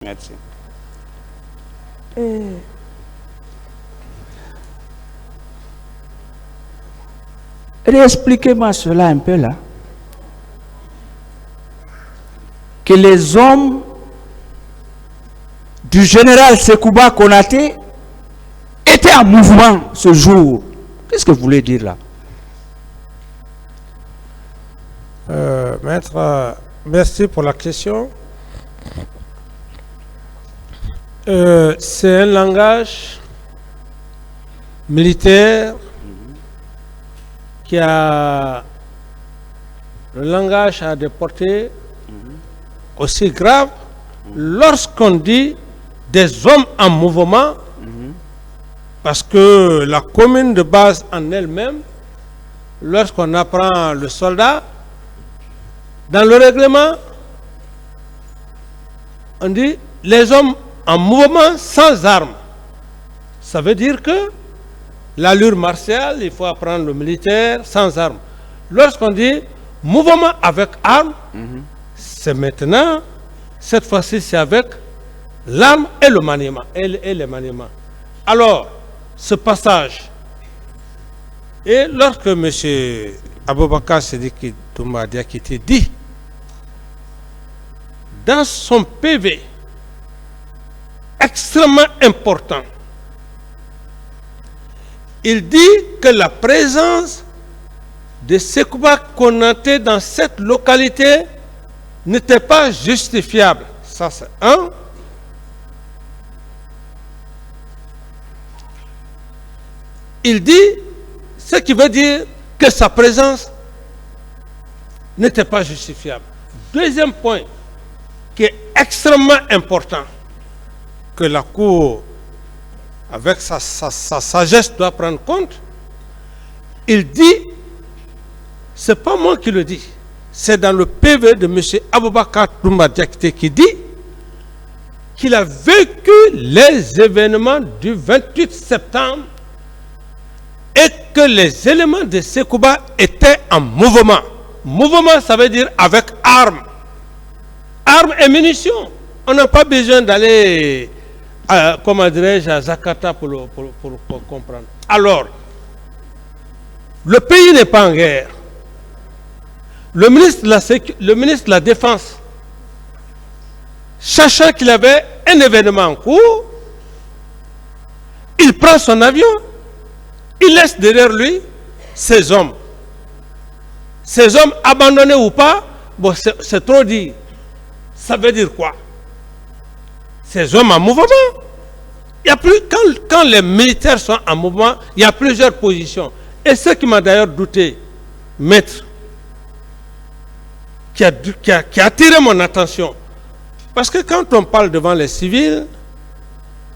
Merci. Réexpliquez-moi cela un peu là. Que les hommes du général Sekouba Konaté étaient en mouvement ce jour. Qu'est-ce que vous voulez dire là? Maître, merci pour la question. C'est un langage militaire qui a le langage a des portées aussi graves lorsqu'on dit des hommes en mouvement, parce que la commune de base en elle-même, lorsqu'on apprend le soldat, dans le règlement, on dit les hommes en mouvement sans armes. Ça veut dire que l'allure martiale, il faut apprendre le militaire sans armes. Lorsqu'on dit mouvement avec armes, c'est maintenant, cette fois-ci, c'est avec l'arme et le maniement. Et les maniements. Alors, ce passage, et lorsque M. Aboubakar Sédiki Toumba Diakité dit, dans son PV, extrêmement important, il dit que la présence de Sekouba Konaté dans cette localité n'était pas justifiable. Ça, c'est un. Il dit ce qui veut dire que sa présence n'était pas justifiable. Deuxième point, qui est extrêmement important, que la Cour, avec sa sagesse, doit prendre compte, il dit, c'est pas moi qui le dis, c'est dans le PV de M. Aboubakar Toumba Diakité qui dit qu'il a vécu les événements du 28 septembre et que les éléments de Sekouba étaient en mouvement. Mouvement, ça veut dire avec armes. Armes et munitions. On n'a pas besoin d'aller, comment dirais-je, à Zakata pour comprendre. Alors, le pays n'est pas en guerre. Le ministre de la Défense, sachant qu'il avait un événement en cours, il prend son avion, il laisse derrière lui ses hommes. Ces hommes abandonnés ou pas, bon, c'est trop dit. Ça veut dire quoi? Ces hommes en mouvement. Il y a plus, quand les militaires sont en mouvement, il y a plusieurs positions. Et ce qui m'a d'ailleurs douté, maître, qui a attiré mon attention, parce que quand on parle devant les civils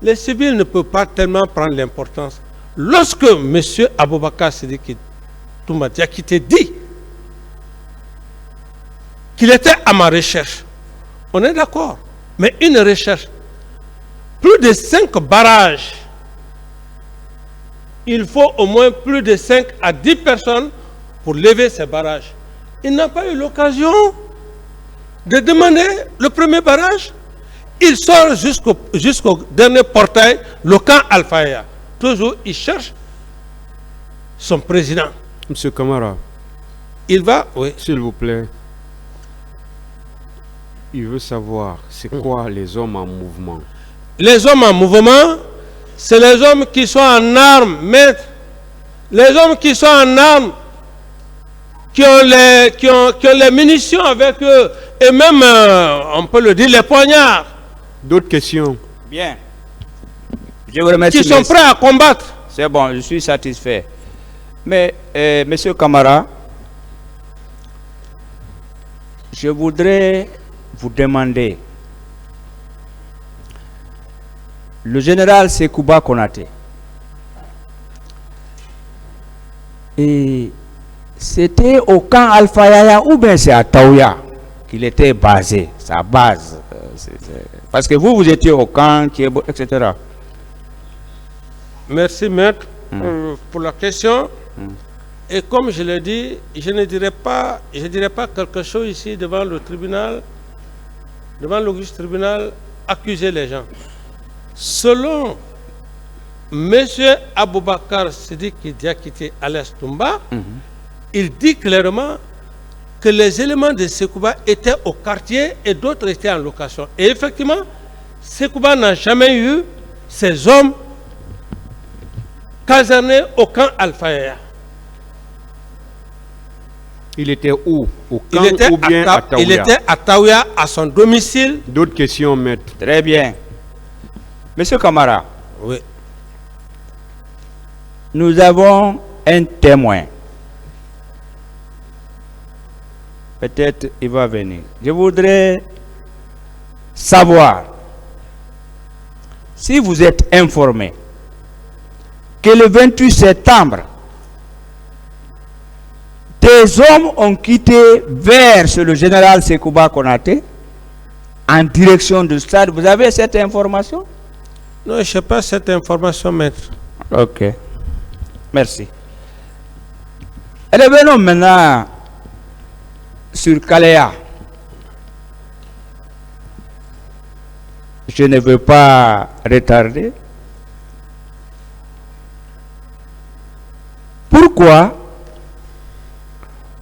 ne peuvent pas tellement prendre l'importance. Lorsque M. Aboubakar Sédiki Toumba Diakité dit qu'il était à ma recherche, on est d'accord, mais une recherche, plus de 5 barrages, il faut au moins plus de 5 à 10 personnes pour lever ces barrages. Il n'a pas eu l'occasion de demander le premier barrage. Il sort jusqu'au dernier portail, le camp Al-Faya. Toujours, il cherche son président. Monsieur Camara. Il va, oui. S'il vous plaît. Il veut savoir, c'est quoi les hommes en mouvement? Les hommes en mouvement, c'est les hommes qui sont en armes, maître. Les hommes qui sont en armes, qui ont les munitions avec eux, et même, on peut le dire, les poignards. D'autres questions? Bien. Je vous remercie. Qui sont prêts à combattre. C'est bon, je suis satisfait. Mais, monsieur Camara, je voudrais vous demander, le général Sekouba Konaté, et c'était au camp Al-Faya ou bien c'est à Taouya qu'il était basé, sa base. Parce que vous étiez au camp, etc. Merci, maître, pour la question. Et comme je l'ai dit, je ne dirais pas quelque chose ici devant le tribunal, devant l'auguste tribunal, accuser les gens. Selon M. Aboubakar Sidiki Diakité alias Toumba, il dit clairement que les éléments de Sekouba étaient au quartier et d'autres étaient en location. Et effectivement, Sekouba n'a jamais eu ces hommes casernés au camp Al-Fayaya. Il était où? Au camp Il était ou bien à Taouya? Il était à Taouya, à son domicile. D'autres questions, maître? Très bien. Monsieur Camara, Oui. nous avons un témoin. Peut-être il va venir. Je voudrais savoir si vous êtes informé que le 28 septembre, des hommes ont quitté vers le général Sekouba Konaté en direction du stade. Vous avez cette information? Non, je n'ai pas cette information, maître. Ok. Merci. Et revenons maintenant sur Kalea. Je ne veux pas retarder. Pourquoi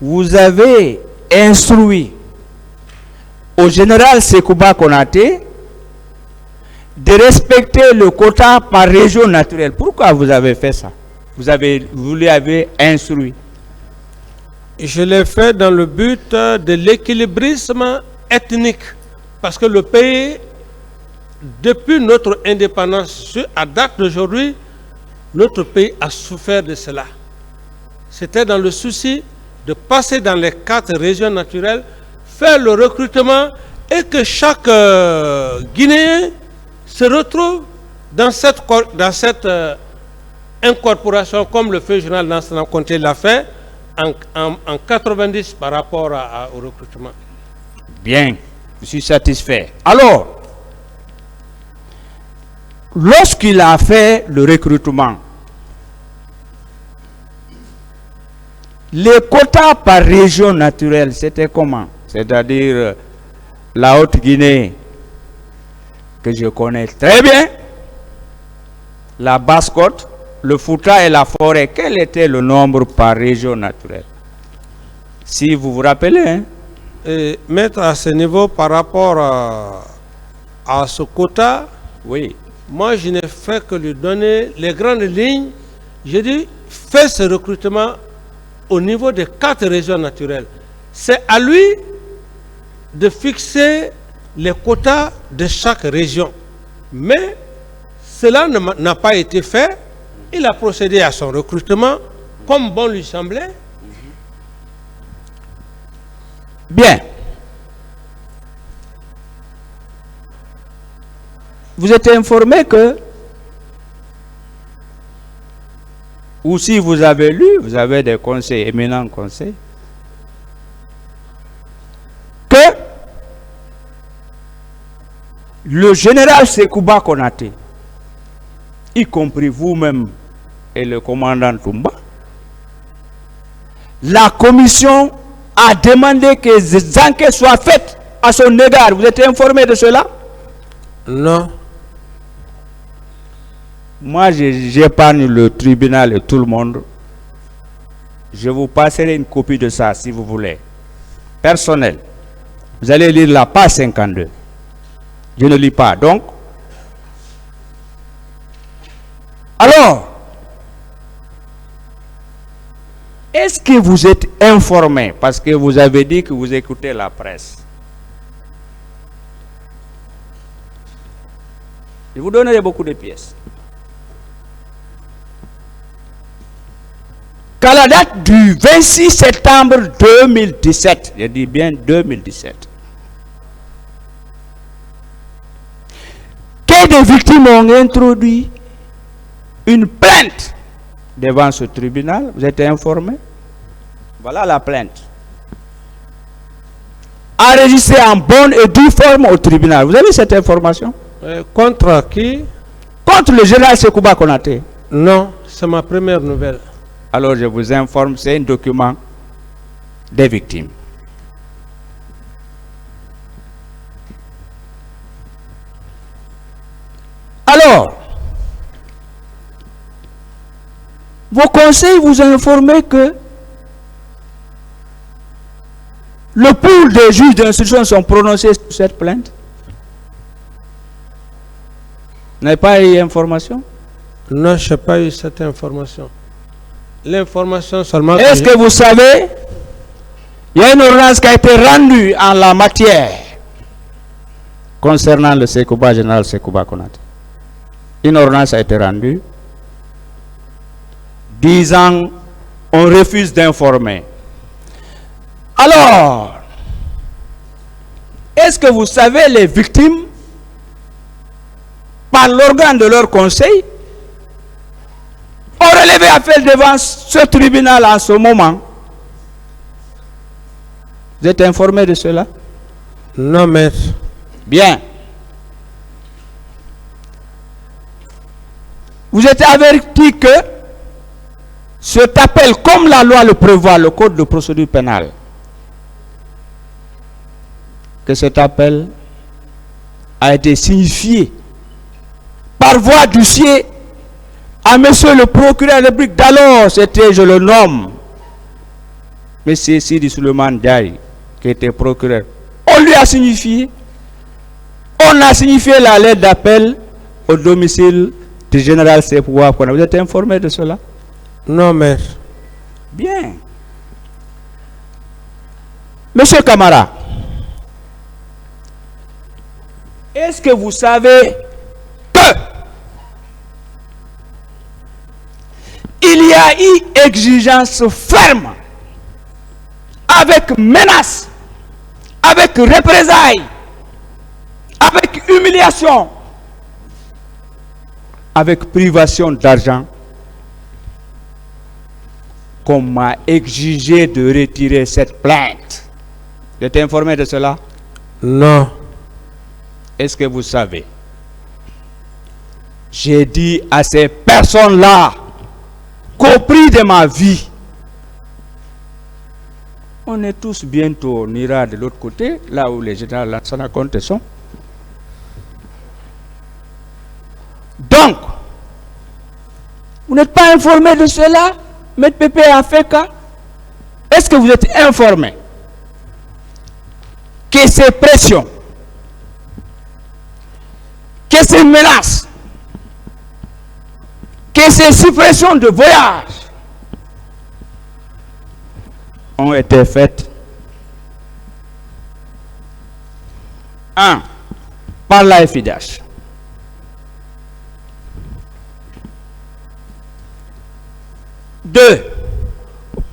vous avez instruit au général Sekouba Konaté de respecter le quota par région naturelle? Pourquoi vous avez fait ça? Vous l'avez instruit. Je l'ai fait dans le but de l'équilibrisme ethnique. Parce que le pays, depuis notre indépendance, à date d'aujourd'hui, notre pays a souffert de cela. C'était dans le souci de passer dans les 4 régions naturelles, faire le recrutement et que chaque Guinéen se retrouve dans cette incorporation, comme le fait Journal National Conté l'a fait en 90 par rapport au recrutement. Bien, je suis satisfait. Alors, lorsqu'il a fait le recrutement, les quotas par région naturelle, c'était comment? C'est-à-dire la Haute-Guinée, que je connais très bien, la Basse-Côte, le Fouta et la Forêt. Quel était le nombre par région naturelle? Si vous vous rappelez. Hein? Et mettre à ce niveau par rapport à ce quota, Oui. moi je n'ai fait que lui donner les grandes lignes. J'ai dit, fais ce recrutement au niveau des 4 régions naturelles. C'est à lui de fixer les quotas de chaque région. Mais cela n'a pas été fait. Il a procédé à son recrutement comme bon lui semblait. Bien. Vous êtes informé que, ou si vous avez lu, vous avez des conseils, éminents conseils, que le général Sekouba Konaté, y compris vous-même et le commandant Toumba, la commission a demandé que des enquêtes soient faites à son égard. Vous êtes informé de cela? Non. Moi, j'épargne le tribunal et tout le monde. Je vous passerai une copie de ça si vous voulez. Personnel. Vous allez lire la page 52. Je ne lis pas. Donc, alors, est-ce que vous êtes informé? Parce que vous avez dit que vous écoutez la presse. Je vous donnerai beaucoup de pièces. Qu'à la date du 26 septembre 2017, je dis bien 2017, que des victimes ont introduit une plainte devant ce tribunal. Vous êtes informé? Voilà la plainte. Enregistrée en bonne et due forme au tribunal. Vous avez cette information? Contre qui? Contre le général Sekouba Konaté. Non, c'est ma première nouvelle. Alors je vous informe, c'est un document des victimes. Alors, vos conseils vous ont informé que le pool des juges d'instruction sont prononcés sur cette plainte. Vous n'avez pas eu information? Non, je n'ai pas eu cette information. L'information seulement... Est-ce que vous savez, il y a une ordonnance qui a été rendue en la matière concernant le Sekouba, général Sekouba Konaté. Une ordonnance a été rendue disant on refuse d'informer. Alors, est-ce que vous savez les victimes, par l'organe de leur conseil, ont relevé appel devant ce tribunal en ce moment? Vous êtes informé de cela? Non, maître. Bien. Vous êtes averti que cet appel, comme la loi le prévoit, le code de procédure pénale, que cet appel a été signifié par voie d'huissier à monsieur le procureur de la République d'alors, c'était, je le nomme, monsieur Sidi Suleiman Diaye, qui était procureur. On lui a signifié, on a signifié la lettre d'appel au domicile du général Sekouba Konaté. Vous êtes informé de cela? Non, maître. Bien. Monsieur Camara, est-ce que vous savez que il y a eu exigence ferme, avec menace, avec représailles, avec humiliation, avec privation d'argent, qu'on m'a exigé de retirer cette plainte? Vous êtes informé de cela? Non. Est-ce que vous savez? J'ai dit à ces personnes-là qu'au prix de ma vie, on est tous bientôt, on ira de l'autre côté, là où les généraux Lansana Conté sont. Donc, vous n'êtes pas informé de cela, M. Pépé Afeka? Est-ce que vous êtes informé que ces pressions, que ces menaces, que ces suppressions de voyage ont été faites, 1. Par la FIDH, 2.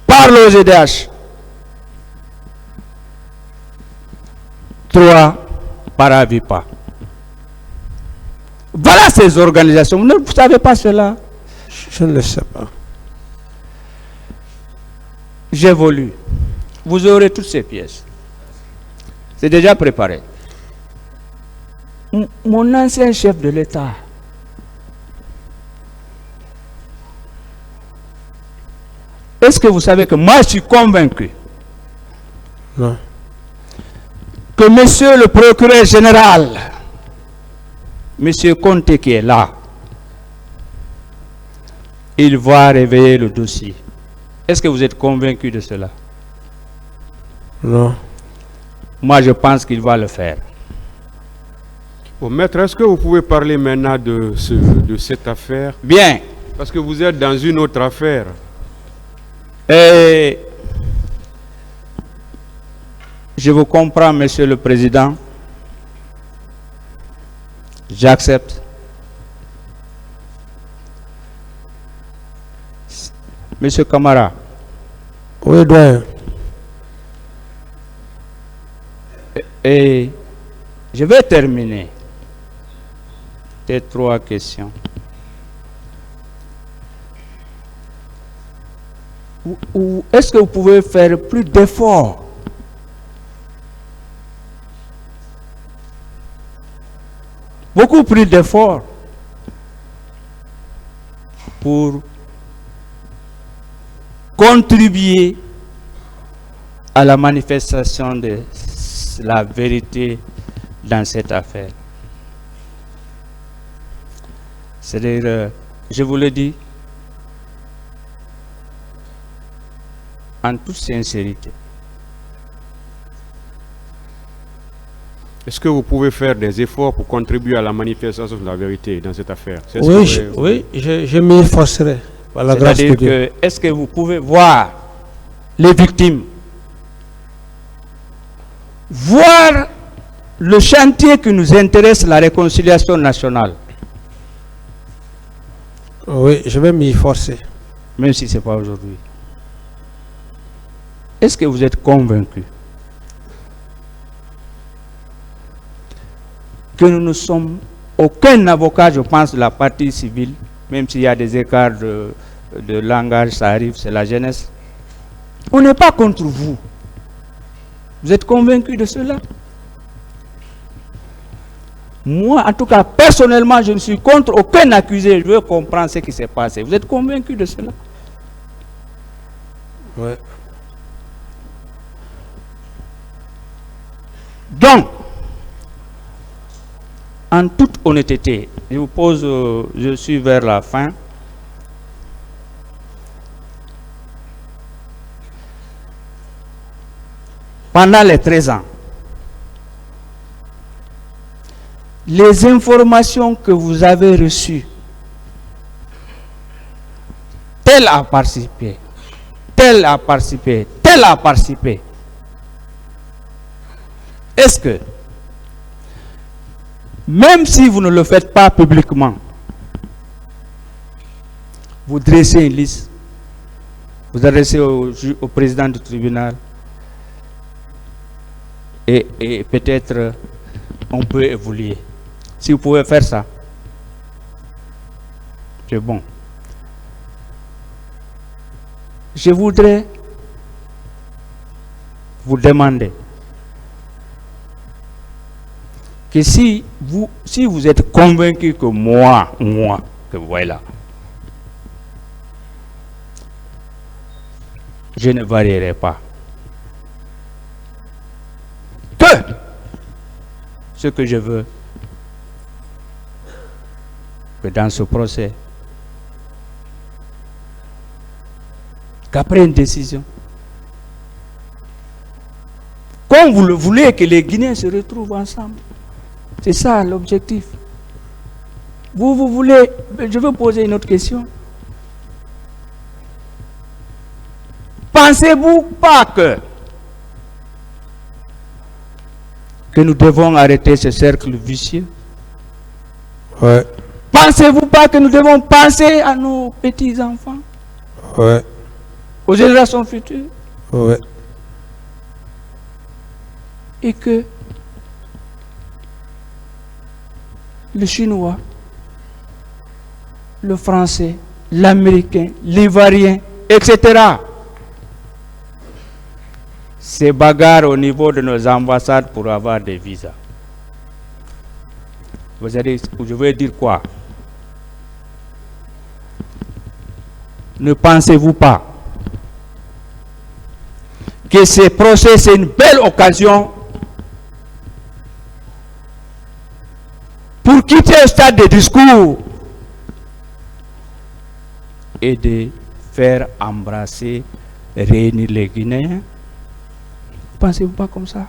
Par l'OGDH, 3. Par Avipa. Voilà ces organisations. Vous ne savez pas cela? Je ne le sais pas. J'ai voulu. Vous aurez toutes ces pièces. C'est déjà préparé. Mon ancien chef de l'État, est-ce que vous savez que moi je suis convaincu Non. que monsieur le procureur général, monsieur Conté qui est là, il va réveiller le dossier. Est-ce que vous êtes convaincu de cela? Non. Moi, je pense qu'il va le faire. Bon, maître, est-ce que vous pouvez parler maintenant de cette affaire? Bien. Parce que vous êtes dans une autre affaire. Et je vous comprends, monsieur le président. J'accepte. Monsieur Camara. Oui, doyen. Et je vais terminer. Ces 3 questions. Ou est-ce que vous pouvez faire plus d'efforts beaucoup plus d'efforts pour contribuer à la manifestation de la vérité dans cette affaire? C'est-à-dire, je vous le dis, en toute sincérité. Est-ce que vous pouvez faire des efforts pour contribuer à la manifestation de la vérité dans cette affaire? Oui, je m'efforcerai. Par la grâce de C'est-à-dire Dieu. que, est-ce que vous pouvez voir les victimes, voir le chantier qui nous intéresse, la réconciliation nationale, Oui, je vais m'y forcer. même si ce n'est pas aujourd'hui. Est-ce que vous êtes convaincus que nous ne sommes aucun avocat, je pense, de la partie civile, même s'il y a des écarts de langage, ça arrive, c'est la jeunesse. On n'est pas contre vous. Vous êtes convaincus de cela? Moi, en tout cas, personnellement, je ne suis contre aucun accusé. Je veux comprendre ce qui s'est passé. Vous êtes convaincus de cela? Oui. Donc, en toute honnêteté, je vous pose, je suis vers la fin. Pendant les 13 ans, les informations que vous avez reçues, tel a participé, tel a participé, tel a participé. Est-ce que, même si vous ne le faites pas publiquement, vous dressez une liste, vous adressez au président du tribunal, et peut-être on peut évoluer. Si vous pouvez faire ça, c'est bon. Je voudrais vous demander que si vous êtes convaincu que moi, que voilà, je ne varierai pas. Que ce que je veux, que dans ce procès, qu'après une décision, comme vous le voulez, que les Guinéens se retrouvent ensemble. C'est ça l'objectif. Vous voulez, je veux poser une autre question. Pensez-vous pas que nous devons arrêter ce cercle vicieux? Ouais. Pensez-vous pas que nous devons penser à nos petits-enfants, Ouais. aux générations futures, Ouais. et que le chinois, le français, l'américain, l'ivoirien, etc. se bagarrent au niveau de nos ambassades pour avoir des visas? Vous allez, je veux dire quoi? Ne pensez-vous pas que ces procès, c'est une belle occasion pour quitter le stade de discours et de faire embrasser, réunir les Guinéens? Pensez-vous pas comme ça?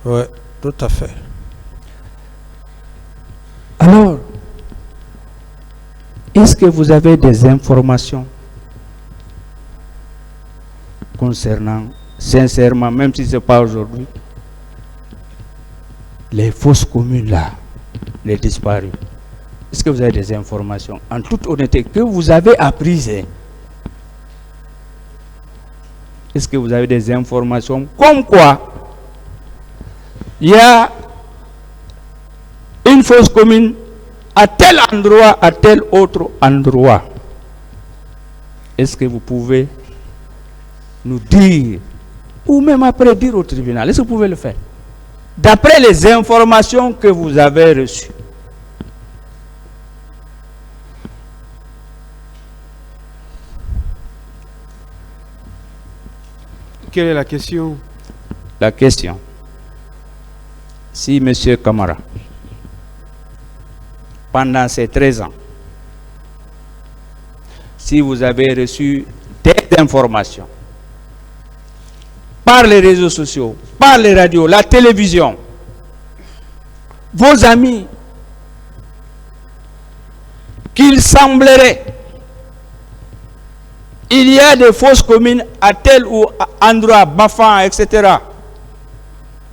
Ouais, tout à fait. Alors, est-ce que vous avez des informations concernant, sincèrement, même si ce n'est pas aujourd'hui, les fausses communes là, les disparus? Est-ce que vous avez des informations, en toute honnêteté, que vous avez apprises? Est-ce que vous avez des informations comme quoi il y a une fosse commune à tel endroit, à tel autre endroit? Est-ce que vous pouvez nous dire, ou même après dire au tribunal, est-ce que vous pouvez le faire, d'après les informations que vous avez reçues? Quelle est la question? La question, si M. Camara, pendant ces 13 ans, si vous avez reçu des informations par les réseaux sociaux, par les radios, la télévision, vos amis, qu'il semblerait il y a des fosses communes à tel ou endroit, Bafan, etc.,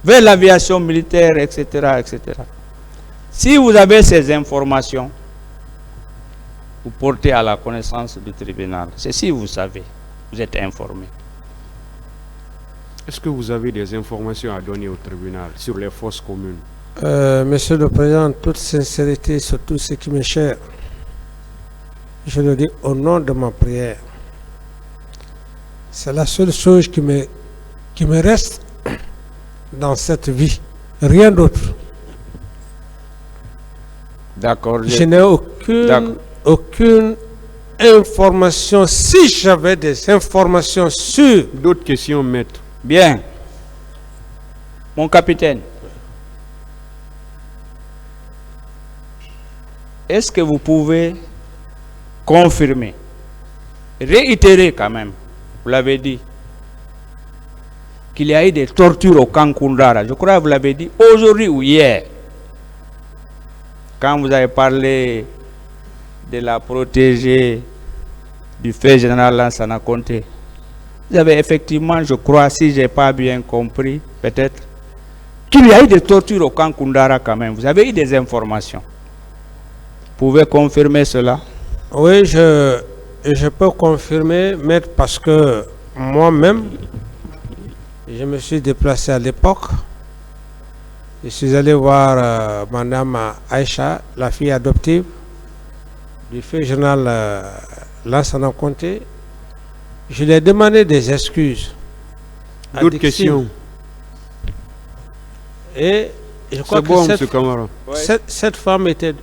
vers l'aviation militaire, etc., etc. Si vous avez ces informations, vous portez à la connaissance du tribunal. C'est si vous savez, vous êtes informé. Est-ce que vous avez des informations à donner au tribunal sur les fosses communes? Monsieur le Président, en toute sincérité, sur tout ce qui m'est cher, je le dis au nom de ma prière. C'est la seule chose qui me reste dans cette vie. Rien d'autre. D'accord. Je n'ai aucune information. Si j'avais des informations sûres. D'autres questions, maître? Bien. Mon capitaine, est-ce que vous pouvez confirmer, réitérer quand même, vous l'avez dit, qu'il y a eu des tortures au camp Koundara? Je crois que vous l'avez dit aujourd'hui ou hier, quand vous avez parlé de la protégée du fait général Lansana Conté. Vous avez effectivement, je crois, si je n'ai pas bien compris, peut-être, qu'il y a eu des tortures au camp Koundara quand même. Vous avez eu des informations. Vous pouvez confirmer cela? Oui, je peux confirmer, maître, parce que moi-même, je me suis déplacé à l'époque. Je suis allé voir Madame Aïcha, la fille adoptive du fait général Lansana Conté. Je lui ai demandé des excuses. D'autres questions? Et je crois C'est bon, que M. Camara. cette femme était